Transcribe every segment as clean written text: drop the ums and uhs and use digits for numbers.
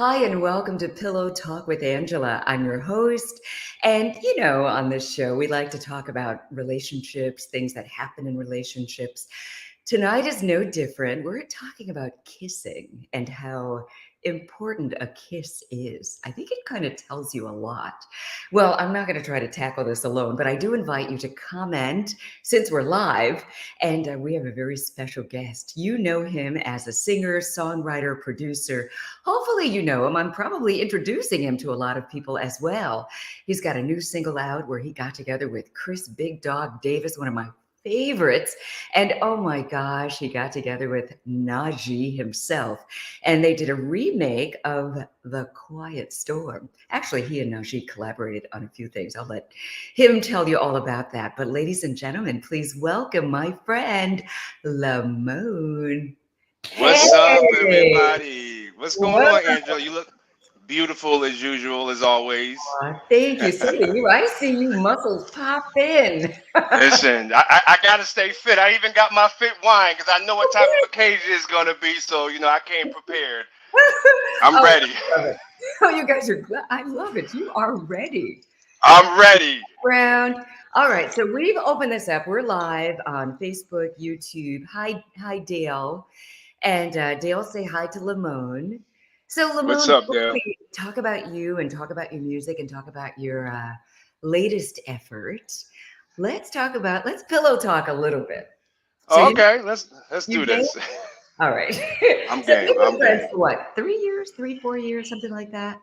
Hi, and welcome to Pillow Talk with Angela. I'm your host. And, on this show, we like to talk about relationships, things that happen in relationships. Tonight is no different. We're talking about kissing and how important a kiss is. I think it kind of tells you a lot. Well, I'm not going to try to tackle this alone, but I do invite you to comment since we're live. And we have a very special guest. You know him as a singer, songwriter, producer. Hopefully, you know him. I'm probably introducing him to a lot of people as well. He's got a new single out where he got together with Chris Big Dog Davis, one of my favorites. And oh my gosh, he got together with Najee himself. And they did a remake of The Quiet Storm. Actually, he and Najee collaborated on a few things. I'll let him tell you all about that. But ladies and gentlemen, please welcome my friend, Lamone. What's up, everybody? What's going on, Angela? You look beautiful as usual, as always. Thank you. So do you. I see you muscles pop in. Listen, I got to stay fit. I even got my fit wine because I know what type of occasion it's going to be. So, I came prepared. I'm ready. Oh, you guys are good. I love it. You are ready. I'm ready. Round. All right. So we've opened this up. We're live on Facebook, YouTube. Hi, Dale. And Dale, say hi to Lamone. So Lamone, what's up, Dale? Talk about you and talk about your music and talk about your latest effort. Let's pillow talk a little bit. So okay, let's do this. All right. I'm game. I'm game. For what? 3 years, 4 years, something like that?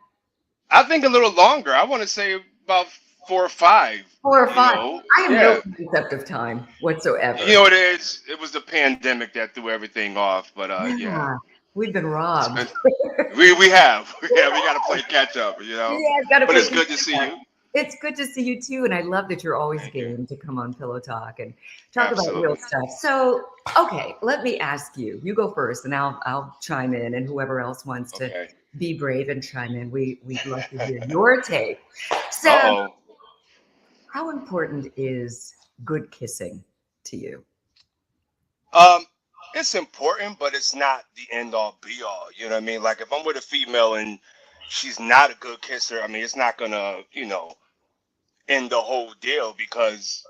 I think a little longer. I want to say about 4 or 5. 4 or 5. I have no concept of time whatsoever. You know what it is? It was the pandemic that threw everything off. But yeah. We've been robbed. We have. We got to play catch up, Yeah, but it's good to see you. It's good to see you too, and I love that you're always game to come on Pillow Talk and talk about real stuff. So, okay, let me ask you. You go first, and I'll chime in, and whoever else wants to be brave and chime in, we'd love to hear your take. So, how important is good kissing to you? It's important, but it's not the end all be all. You know what I mean? Like if I'm with a female and she's not a good kisser, I mean, it's not gonna, end the whole deal because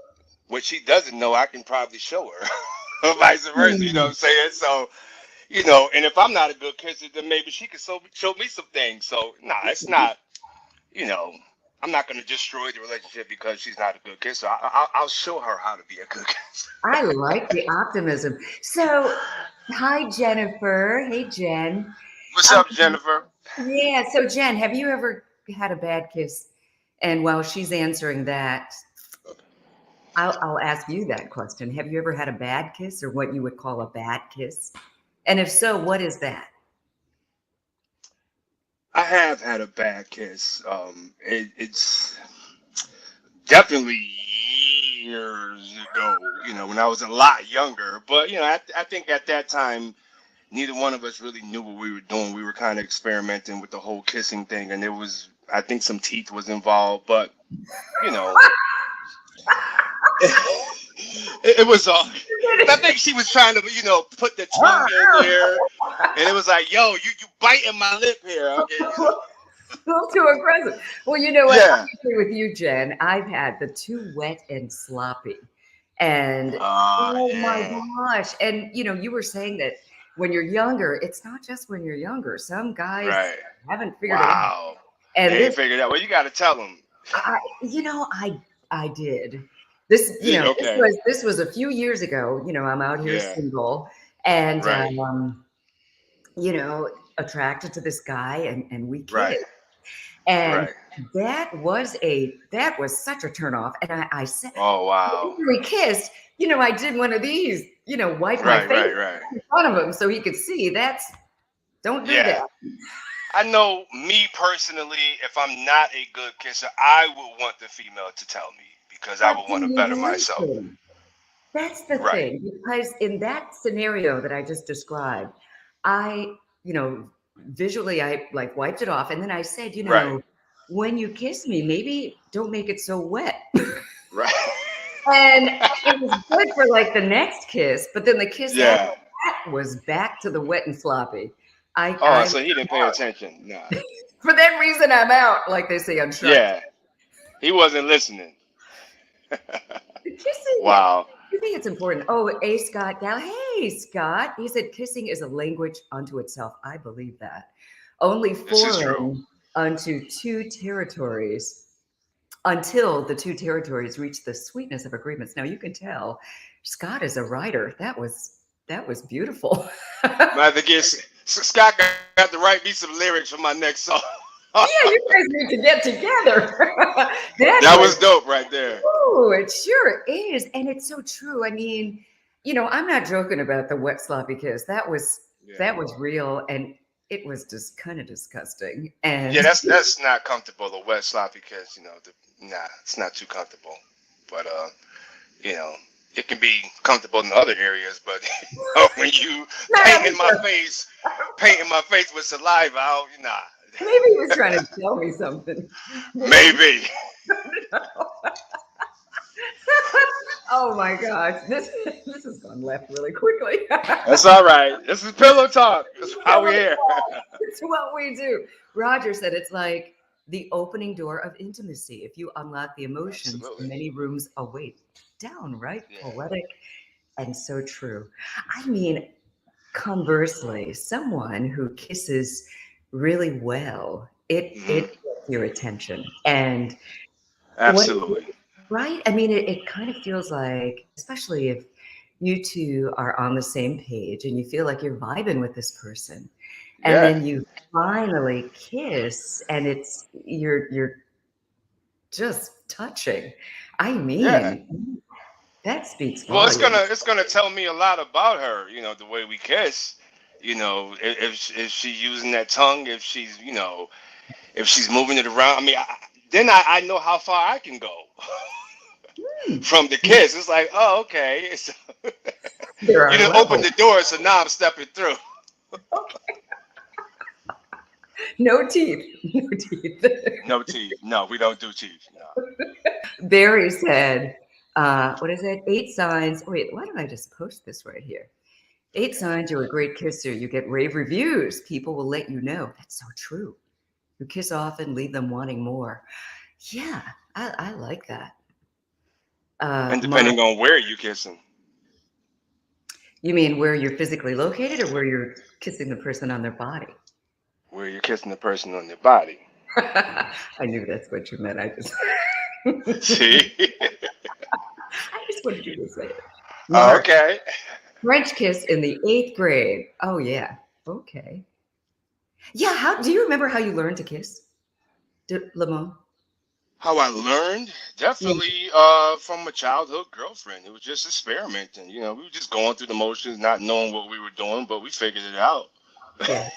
what she doesn't know, I can probably show her, vice versa. You know what I'm saying? So, and if I'm not a good kisser, then maybe she can show me some things. So, it's not, I'm not going to destroy the relationship because she's not a good kisser. I'll show her how to be a good kisser. I like the optimism. So, hi, Jennifer. Hey, Jen. What's up, Jennifer? Yeah. So, Jen, have you ever had a bad kiss? And while she's answering that, I'll ask you that question. Have you ever had a bad kiss or what you would call a bad kiss? And if so, what is that? I have had a bad kiss. It's definitely years ago, when I was a lot younger. But, I think at that time, neither one of us really knew what we were doing. We were kind of experimenting with the whole kissing thing. And I think some teeth was involved. But, it was all. I think she was trying to, put the tongue in there, and it was like, "Yo, you biting my lip here." Okay. A little too aggressive. Well, you know what? Yeah. I agree with you, Jen. I've had the too wet and sloppy, and my gosh! And you were saying that when you're younger, it's not just when you're younger. Some guys haven't figured it out. And they figured it out. Well, you got to tell them. I did. This, this was a few years ago. I'm out here single and, attracted to this guy and we kissed. And that was such a turnoff. And I said, oh, wow. After we kissed, I did one of these, wipe my face in front of him so he could see. Don't do that. I know me personally, if I'm not a good kisser, I would want the female to tell me. Because I would want to better myself. That's the thing. Because in that scenario that I just described, I, visually I like wiped it off. And then I said, when you kiss me, maybe don't make it so wet. Right. And it was good for like the next kiss. But then the kiss after that was back to the wet and sloppy. Oh, I'm so he didn't pay attention. Nah. for that reason I'm out, like they say on Shark Tank. Yeah, he wasn't listening. Kissing, Wow, I think it's important. Oh, A. Scott Gal. Hey, Scott. He said kissing is a language unto itself. I believe that. Only this is true. foreign unto two territories until the two territories reach the sweetness of agreements. Now you can tell Scott is a writer. That was beautiful. I have to get Scott got to write me some lyrics for my next song. Yeah, you guys need to get together. That was dope right there. Oh, it sure is. And it's so true. I mean, I'm not joking about the wet sloppy kiss. That was real, and it was just kind of disgusting. And Yeah, that's not comfortable. The wet sloppy kiss, nah, it's not too comfortable. But it can be comfortable in other areas. But when you painting my face with saliva, nah. Maybe he was trying to tell me something. Maybe. Oh my gosh, this has gone left really quickly. That's all right. This is pillow talk. That's how we here. It's what we do. Roger said it's like the opening door of intimacy. If you unlock the emotions, Absolutely. many rooms await. Downright Yeah. poetic and so true. I mean, conversely, someone who kisses really well, it gets your attention. And Absolutely. right? I mean, it kind of feels like, especially if you two are on the same page and you feel like you're vibing with this person, and Yeah. then you finally kiss, and you're just touching. I mean, Yeah. that speaks Well, volumes. it's gonna tell me a lot about her. The way we kiss. If she's using that tongue, if she's moving it around. I mean, then I know how far I can go from the kiss. It's like, oh, okay. So, There are you didn't open levels. the door, so now I'm stepping through. No teeth. No teeth. No teeth. No, we don't do teeth. No. Barry said, what is it? 8 signs. Wait, why don't I just post this right here? 8 signs you're a great kisser. You get rave reviews. People will let you know. That's so true. You kiss often, leave them wanting more. Yeah, I like that. And Mark, depending on where you kiss them. you mean where you're physically located or where you're kissing the person on their body? Where you're kissing the person on their body. I knew that's what you meant. I just See? I just wanted you to say it. Mark, Okay. French kiss in the 8th grade. Oh yeah. Okay. Yeah, how do you remember how you learned to kiss? Lamone? How I learned? Definitely from a childhood girlfriend. It was just experimenting. We were just going through the motions, not knowing what we were doing, but we figured it out. Yeah.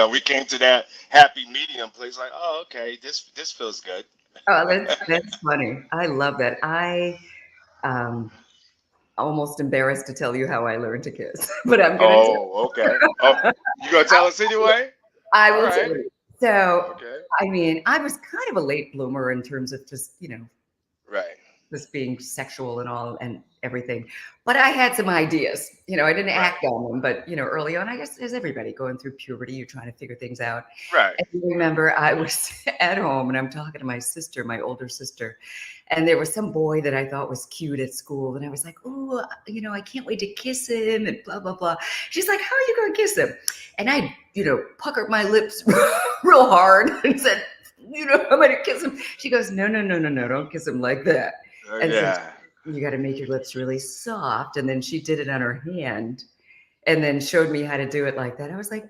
We came to that happy medium place, like, oh, okay, this feels good. Oh, that's funny. I love that. I almost embarrassed to tell you how I learned to kiss, but I'm gonna tell. Oh, okay. Oh, you gonna tell us anyway? I All will right. tell you. So, Okay. I mean, I was kind of a late bloomer in terms of just, Right. this being sexual and all and everything. But I had some ideas. I didn't act on them, but early on, I guess as everybody going through puberty, you're trying to figure things out. Right. And I remember I was at home and I'm talking to my sister, my older sister, and there was some boy that I thought was cute at school. And I was like, oh, I can't wait to kiss him and blah, blah, blah. She's like, how are you going to kiss him? And I, puckered my lips real hard and said, I'm going to kiss him. She goes, no, don't kiss him like that. And Yeah. you got to make your lips really soft. And then she did it on her hand and then showed me how to do it like that. I was like,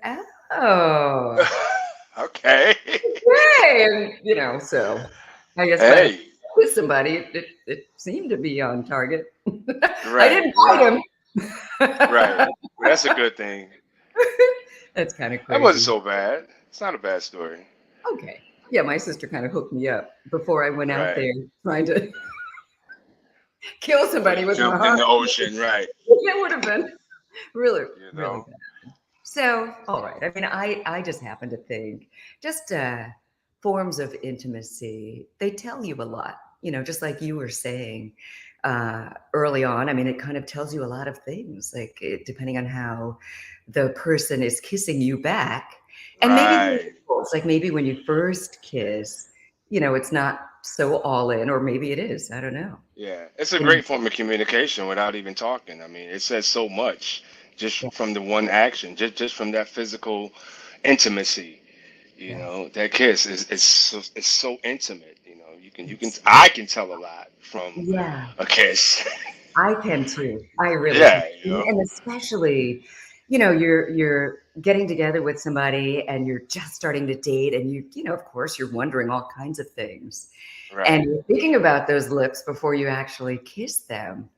oh, Okay. okay. And, so I guess Hey. with somebody, it seemed to be on target. Right. I didn't bite him. Right. That's a good thing. That's kind of crazy. That wasn't so bad. It's not a bad story. Okay. Yeah, my sister kind of hooked me up before I went out Right. there trying to kill somebody with my Jumped in heart. the ocean, right? That would have been really, You really know. bad. So, all right. I mean, I just happen to think just forms of intimacy, they tell you a lot, just like you were saying. early on. I mean, it kind of tells you a lot of things, like depending on how the person is kissing you back. And maybe Right. it's like maybe when you first kiss, you know, it's not so all in, or maybe it is. I don't know. Yeah, it's a And great form of communication without even talking. I mean, it says so much yeah, just from the one action, just from that physical intimacy. You yeah, know, that kiss is so intimate. You know, you can it's, I can tell a lot from yeah. a kiss. I can too. I really can. Yeah, you know. And especially, you know, you're getting together with somebody and you're just starting to date and you know, of course, you're wondering all kinds of things. And Right, you're thinking about those lips before you actually kiss them.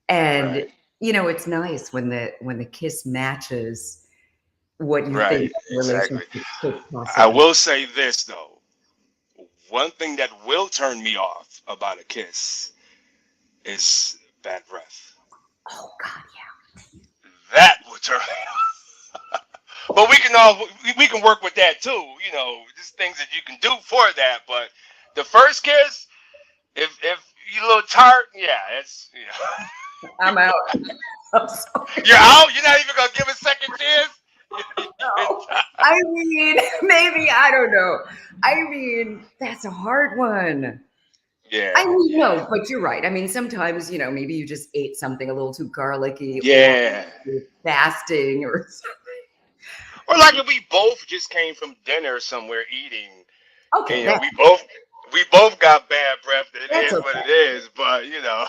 And right, you know, it's nice when the kiss matches what you think right. the Exactly. relationship could I possibly. will say this though. One thing that will turn me off about a kiss is bad breath. Oh God, That would turn but we can work with that too. You know, just things that you can do for that. But the first kiss, if you a little tart, yeah, it's yeah. I'm out. I'm sorry. you're out. You're not even gonna give a second chance. No. I mean, maybe I don't know. I mean, that's a hard one. I Yeah, mean, yeah, no, but you're right. I mean, sometimes, you know, maybe you just ate something a little too garlicky or yeah. you're fasting or Or like if we both just came from dinner somewhere eating, and okay, you know we both got bad breath. It that's is what okay. it is. But you know,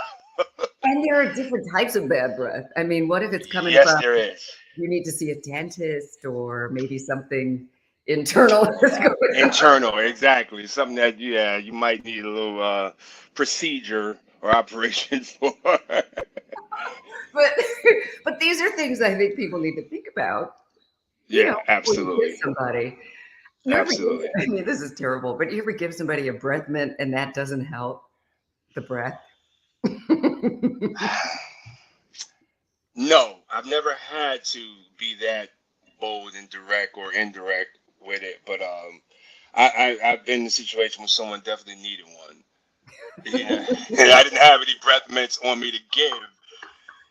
And there are different types of bad breath. I mean, what if it's coming yes, from there is. you need to see a dentist or maybe something internal is going on? Internal, exactly. Something that yeah, you might need a little procedure or operation for. But but these are things I think people need to think about, you know, Yeah, before you kiss absolutely, somebody. You ever give, absolutely. I mean, this is terrible, but you ever give somebody a breath mint and that doesn't help the breath? No, I've never had to be that bold and direct or indirect with it, but I've been in a situation where someone definitely needed one. Yeah, and I didn't have any breath mints on me to give,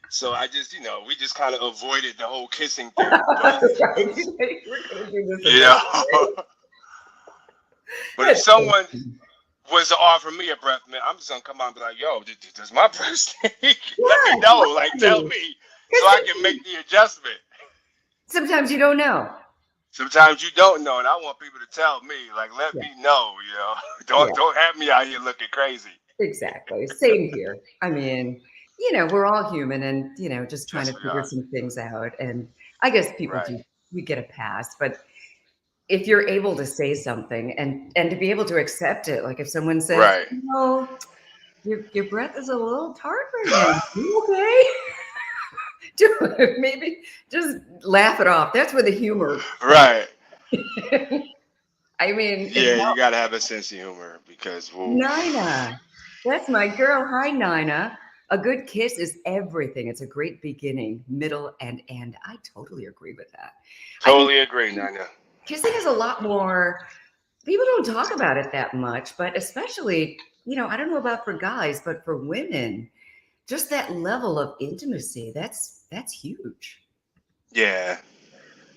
so I just we just kind of avoided the whole kissing thing. But Right. We're gonna do this you another know, way. but if That's so someone was to offer me a breath mint, I'm just gonna come out and be like, "Yo, does my breath stink? Let me yeah, know. Like, tell exactly. me so I can Because make the adjustment." sometimes you don't know. Sometimes you don't know, and I want people to tell me, like, let Yeah, me know. yeah, Don't have me out here looking crazy. exactly. Same here. I mean, you know, we're all human and, you know, just trying Yes, to we figure are. some things out. And I guess people Right, do, we get a pass. But if you're able to say something and to be able to accept it, like if someone says, right, "No, your breath is a little tart right now. You okay?" Maybe just laugh it off. That's where the humor. right. I mean, it Yeah, you helps. gotta have a sense of humor because, whoa. Nina, that's my girl. Hi, Nina. A good kiss is everything. It's a great beginning, middle, and end. I totally agree with that. I think Totally agree, Nanya. kissing is a lot more. People don't talk about it that much, but especially, you know, I don't know about for guys, but for women, just that level of intimacy, that's huge. Yeah,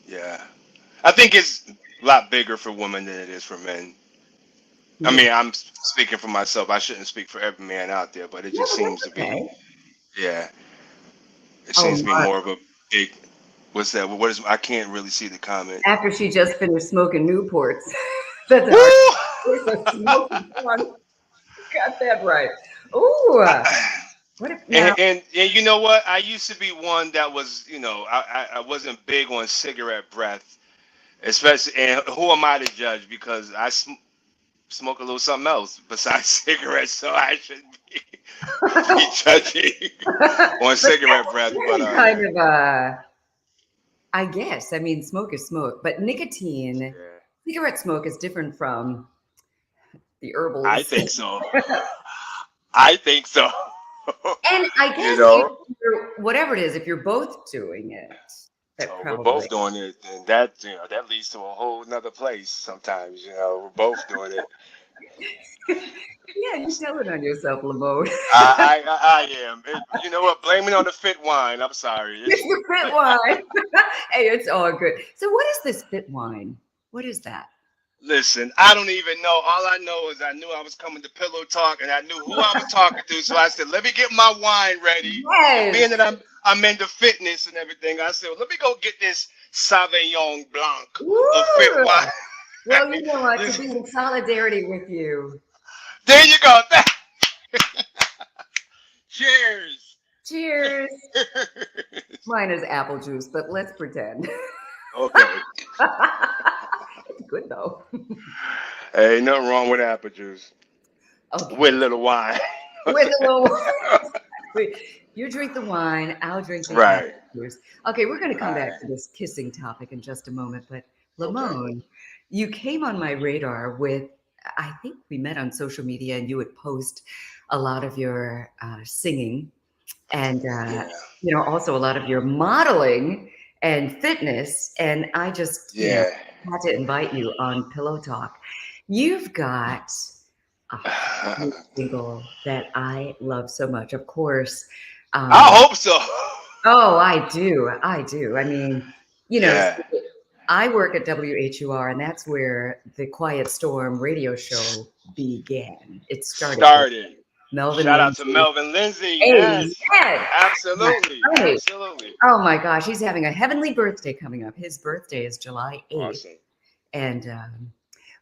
yeah. I think it's a lot bigger for women than it is for men. I Yeah. mean, I'm speaking for myself. I shouldn't speak for every man out there, but it Yeah, just but seems to that's be, okay. yeah, it Oh, seems to be Mark, more of a big. What's that? What is? I can't really see the comment. after she just finished smoking Newports. That's Woo! our voice of smoking fun. Got that right. Ooh, what if now? And you know what? I used to be one that was, I wasn't big on cigarette breath, especially. And who am I to judge? Because smoke a little something else besides cigarettes, so I shouldn't be judging on But cigarette breath. But that's yeah, kind of I guess. I mean, smoke is smoke, but nicotine, yeah, cigarette smoke is different from the I herbals. think so. I think so. And I you guess if know, you're, whatever it is, if you're both doing it, that so we're probably both doing it, and that that leads to a whole nother place. Sometimes, we're both doing it. Yeah, you tell it on yourself, Lamone. I am. You know what? Blame it on the fit wine. I'm sorry. It's the fit wine. Hey, it's all good. So, what is this fit wine? What is that? Listen, I don't even know. All I know is I knew I was coming to Pillow Talk, and I knew who I was talking to. So I said, "Let me get my wine ready." And Yes. being that I'm into fitness and everything, I said, well, "Let me go get this Sauvignon Blanc of fit Woo! wine." Well, you know what? To Listen, be in solidarity with you. there you go. Cheers. Cheers. Mine is apple juice, but let's pretend. Okay. It's good though. Hey, nothing wrong with apple juice with a Okay. little wine. With a little wait, you drink the wine, I'll drink the apple Right. juice. Okay, we're going to come back Right. to this kissing topic in just a moment, but Okay. Lamone, you came on my radar with, I think we met on social media and you would post a lot of your singing and, Yeah. also a lot of your modeling and fitness. And I just, Yeah. had to invite you on Pillow Talk. You've got a I single that I love so much. Of course, hope so. oh, I do. I do. I mean, so Yeah. I work at WHUR, and that's where the Quiet Storm radio show began. It started there. Started. Melvin Shout out to Lindsay. Melvin Lindsay. Amen. Yes. That's Absolutely. right. Absolutely. Oh my gosh, he's having a heavenly birthday coming up. His birthday is July 8th. Awesome. And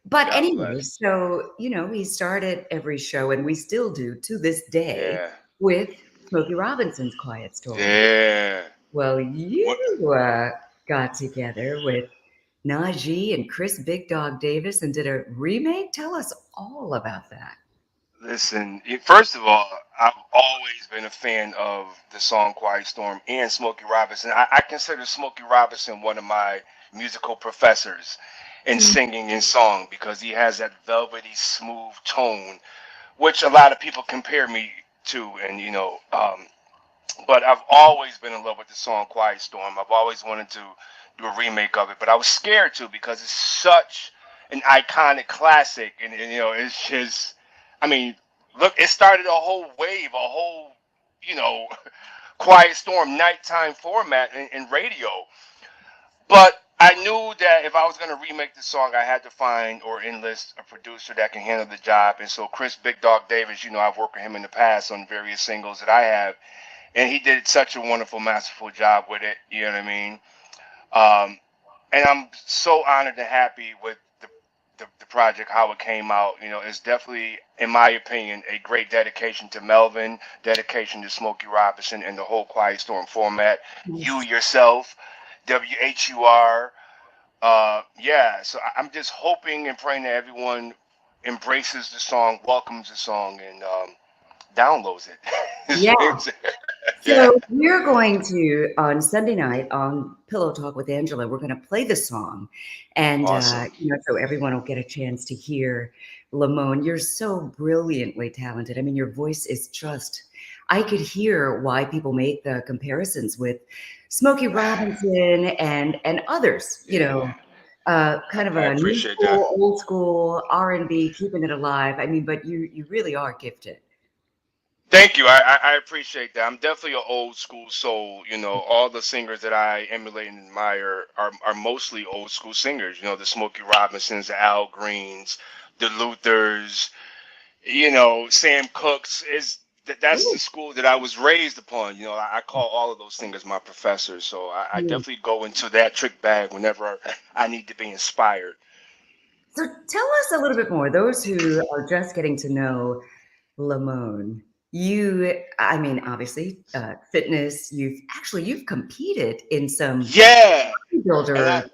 but God anyway, bless. so he started every show, and we still do to this day Yeah. with Smokey Robinson's Quiet Storm. Yeah. Well, What? you got together with Najee and Chris Big Dog Davis and did a remake. Tell us all about that. Listen, first of all, I've always been a fan of the song Quiet Storm and Smokey Robinson. I consider Smokey Robinson one of my musical professors in Mm. singing and song because he has that velvety, smooth tone, which a lot of people compare me to. And, but I've always been in love with the song Quiet Storm. I've always wanted to do a remake of it, but I was scared to because it's such an iconic classic. And it's just, I mean, look, it started a whole wave, a whole, you know, Quiet Storm nighttime format in radio. But I knew that if I was going to remake the song, I had to find or enlist a producer that can handle the job. And so Chris Big Dog Davis, I've worked with him in the past on various singles that I have, and he did such a wonderful, masterful job with it. You know what I mean? Um, and I'm so honored and happy with the project, how it came out. It's definitely, in my opinion, a great dedication to Melvin, dedication to Smokey Robinson, and the whole Quiet Storm format. You Yes. yourself, WHUR. Yeah, so I'm just hoping and praying that everyone embraces the song, welcomes the song, and downloads Yeah. it. Yeah, So we're going to on Sunday night on Pillow Talk with Angela. We're going to play the song, and awesome. so everyone will get a chance to hear Lamone. You're so brilliantly talented. I mean, your voice is just. I could hear why people make the comparisons with Smokey Robinson and others. Yeah, Kind of I a new appreciate that. school, old school R&B, keeping it alive. I mean, but you really are gifted. Thank you. I appreciate that. I'm definitely an old school soul. All the singers that I emulate and admire are mostly old school singers. The Smokey Robinsons, the Al Greens, the Luthers, Sam Cooks. That's the Ooh, school that I was raised upon. I call all of those singers my professors. So I yeah. definitely go into that trick bag whenever I need to be inspired. So tell us a little bit more. Those who are just getting to know Lamone, I mean, obviously, fitness. You've competed in some Yeah, and builder.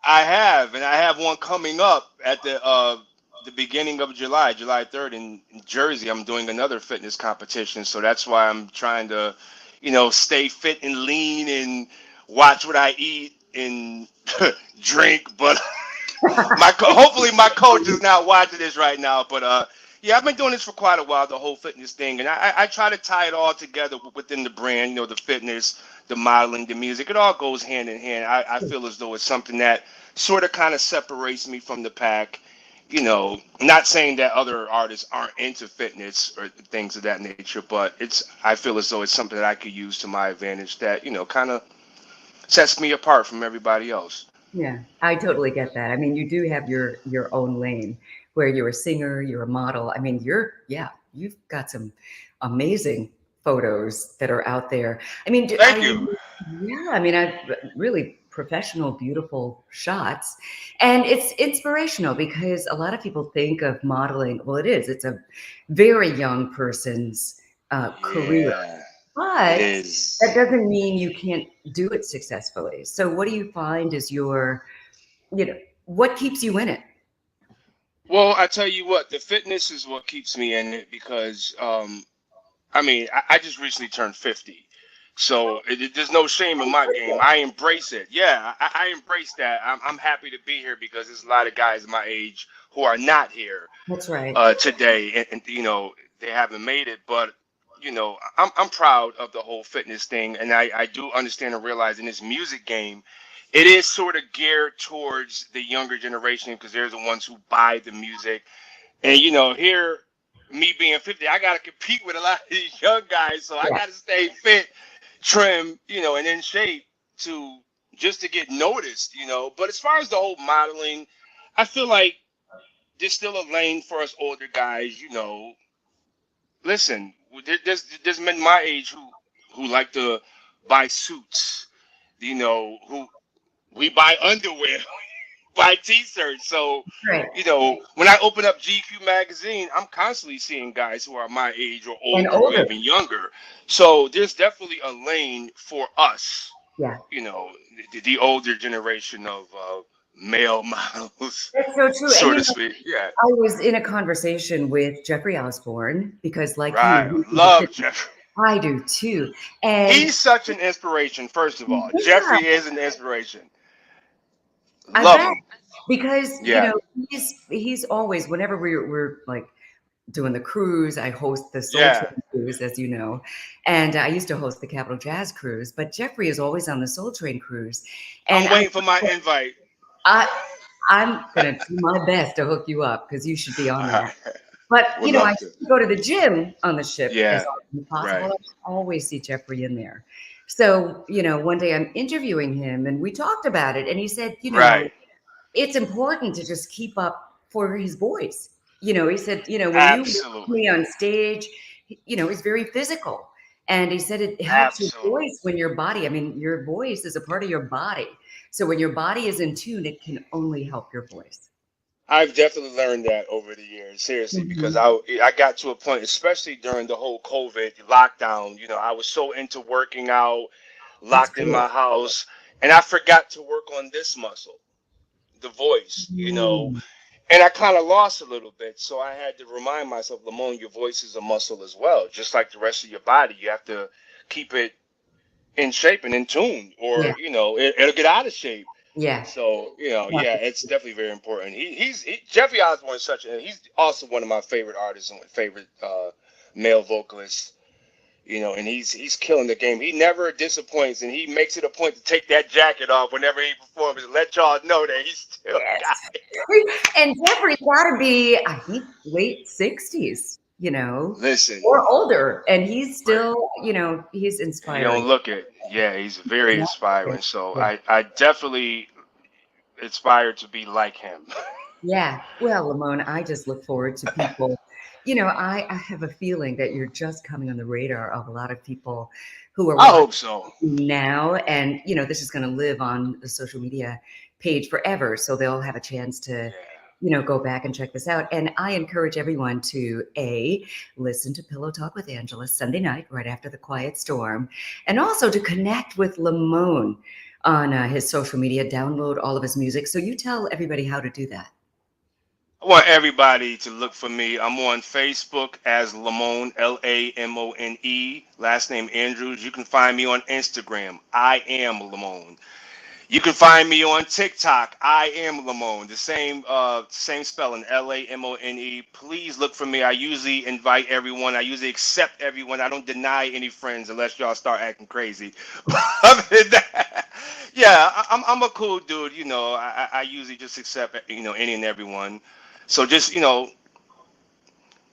I have one coming up at the beginning of July, July 3rd in Jersey. I'm doing another fitness competition, so that's why I'm trying to, stay fit and lean and watch what I eat and drink. But hopefully my coach is not watching this right now. But yeah, I've been doing this for quite a while, the whole fitness thing, and I try to tie it all together within the brand. The fitness, the modeling, the music, it all goes hand in hand. I feel as though it's something that sort of kind of separates me from the pack, not saying that other artists aren't into fitness or things of that nature, but I feel as though it's something that I could use to my advantage that, kind of sets me apart from everybody else. Yeah, I totally get that. I mean, you do have your own lane where you're a singer, you're a model. I mean, you've got some amazing photos that are out there. I mean, Thank you. yeah, I mean, I really professional, beautiful shots. And it's inspirational because a lot of people think of modeling, well, it is, it's a very young person's career. Yeah, it But that is. doesn't mean you can't do it successfully. So what do you find is you know, what keeps you in it? Well, I tell you what, the fitness is what keeps me in it because, I mean, I just recently turned 50. So there's no shame in my game. I embrace it. Yeah, I embrace that. I'm happy to be here because there's a lot of guys my age who are not here That's right. today, and they haven't made it. But I'm proud of the whole fitness thing, and I do understand and realize in this music game, it is sort of geared towards the younger generation because they're the ones who buy the music. And here, me being 50, I gotta compete with a lot of these young guys, so I Yeah. gotta stay fit, trim, and in shape to just to get noticed. But as far as the whole modeling, I feel like there's still a lane for us older guys. Listen, there's men my age who like to buy suits, who we buy underwear, buy t-shirts. So, Right. when I open up GQ magazine, I'm constantly seeing guys who are my age or And older or older. even younger. So there's definitely a lane for us, Yeah. the older generation of male models, That's so true. And so to speak. Yeah, I was in a conversation with Jeffrey Osborne because like right. you, he's a Love fit- Jeffrey. I do too. And He's such an inspiration, first of all. yeah, Jeffrey is an inspiration. I Love bet him. because Yeah, he's always whenever we're like doing the cruise. I host the Soul yeah. Train cruise, as you know, and I used to host the Capital Jazz cruise. But Jeffrey is always on the Soul Train cruise, and I'm waiting for my invite. I I'm gonna do my best to hook you up because you should be on All that. right. But Would I love to. go to the gym on the ship as Yeah, often as possible. right, I always see Jeffrey in there. So one day I'm interviewing him, and we talked about it, and he said, right. it's important to just keep up for his voice. He said, when you watch Absolutely. me on stage, it's very physical. And he said it helps your Absolutely. voice when your body, I mean, your voice is a part of your body. So when your body is in tune, it can only help your voice. I've definitely learned that over the years, seriously, because Mhm. I got to a point, especially during the whole COVID lockdown. I was so into working out, That's locked in great. my house, and I forgot to work on this muscle, the voice. Mm. And I kind of lost a little bit, so I had to remind myself, Lamone, your voice is a muscle as well, just like the rest of your body. You have to keep it in shape and in tune, Yeah. or it'll get out of shape. Yeah. So yeah, it's definitely very important. Jeffrey Osborne is he's also one of my favorite artists and my favorite male vocalists. And he's killing the game. He never disappoints, and he makes it a point to take that jacket off whenever he performs and let y'all know that he's still Yes. got it. And Jeffrey's got to be, I think, late 60s, Listen, or older. And he's right? still, he's He inspiring. don't look it. Yeah, he's very Yeah. inspiring. So Yeah. I definitely aspire to be like him. Yeah. Well, Lamone, I just look forward to people. I have a feeling that you're just coming on the radar of a lot of people who are I watching hope so. now. And, this is going to live on the social media page forever. So they'll have a chance to, Yeah. go back and check this out. And I encourage everyone to listen to Pillow Talk with Angela Sunday night, right after the Quiet Storm, and also to connect with Lamone on his social media, download all of his music. So you tell everybody how to do that. I want everybody to look for me. I'm on Facebook as Lamone, Lamone. Last name Andrews. You can find me on Instagram. I am Lamone. You can find me on TikTok. I am Lamone. The same spelling, Lamone. Please look for me. I usually invite everyone. I usually accept everyone. I don't deny any friends unless y'all start acting crazy. Other than that, yeah, I'm a cool dude. I usually just accept any and everyone. So just, you know,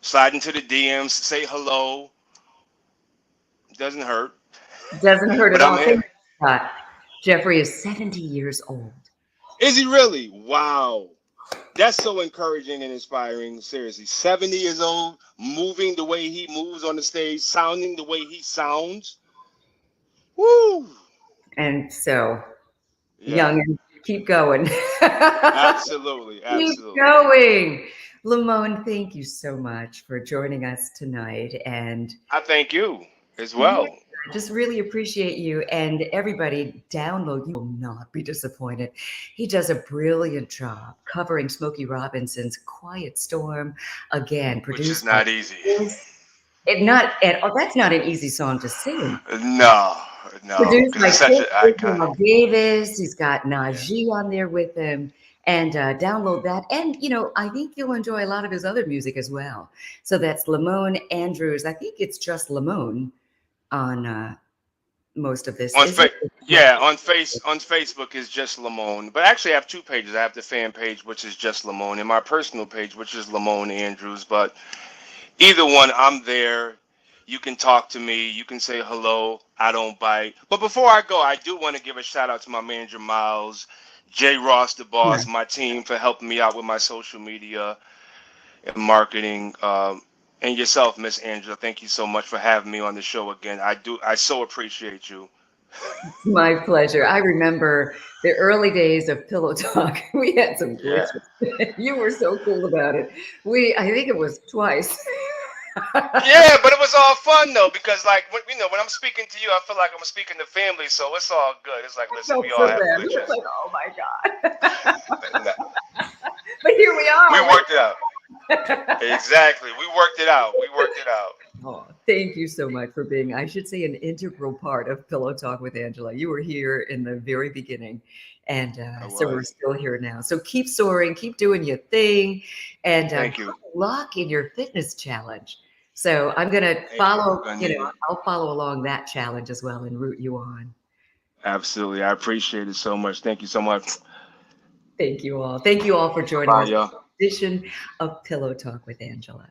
slide into the DMs, say hello. Doesn't hurt. Doesn't hurt But at I'm all. here. Thank you, Scott. Jeffrey is 70 years old. Is he really? Wow. That's so encouraging and inspiring. Seriously. 70 years old, moving the way he moves on the stage, sounding the way he sounds. Woo! And so, Yeah. young and keep going. Absolutely. Keep Absolutely. going. Lamone, thank you so much for joining us tonight. And I thank you as yeah, well. I just really appreciate you. And everybody, download. You will not be disappointed. He does a brilliant job covering Smokey Robinson's Quiet Storm. Again, Which is produced by not easy. not at all. That's not an easy song to sing. No, no, Produced because by it's such an icon. Davis. He's got Yeah. Najee on there with him. And download that. And, you know, I think you'll enjoy a lot of his other music as well. So that's Lamone Andrews. I think it's just Lamone on most of this. On Is it? yeah, on Facebook is just Lamone. But actually I have two pages. I have the fan page, which is just Lamone, and my personal page, which is Lamone Andrews. But either one, I'm there. You can talk to me. You can say hello. I don't bite. But before I go, I do want to give a shout out to my manager, Miles, Jay Ross, the Yeah. boss, my team for helping me out with my social media and marketing. And yourself, Miss Angela, thank you so much for having me on the show again. I so appreciate you. My pleasure. I remember the early days of Pillow Talk. We had some Yeah. glitches. You were so cool about it. I think it was twice. Yeah, but it was all fun though because like when I'm speaking to you, I feel like I'm speaking to family, so it's all good. It's like I listen, felt we so all have bad. We were glitches. like, oh my God. But But here we we are. worked it out. Exactly, we worked it out. We worked it out. Oh, thank you so much for being, I should say, an integral part of Pillow Talk with Angela. You were here in the very beginning. And I so we're was. still here now. So keep soaring, keep doing your thing, and Thank good you. luck in your fitness challenge. So I'm going to Thank you. follow, Gonna need it. I'll follow along that challenge as well and root you on. Absolutely, I appreciate it so much. Thank you so much. Thank you all. Thank you all for joining Bye, us y'all. for this edition of Pillow Talk with Angela.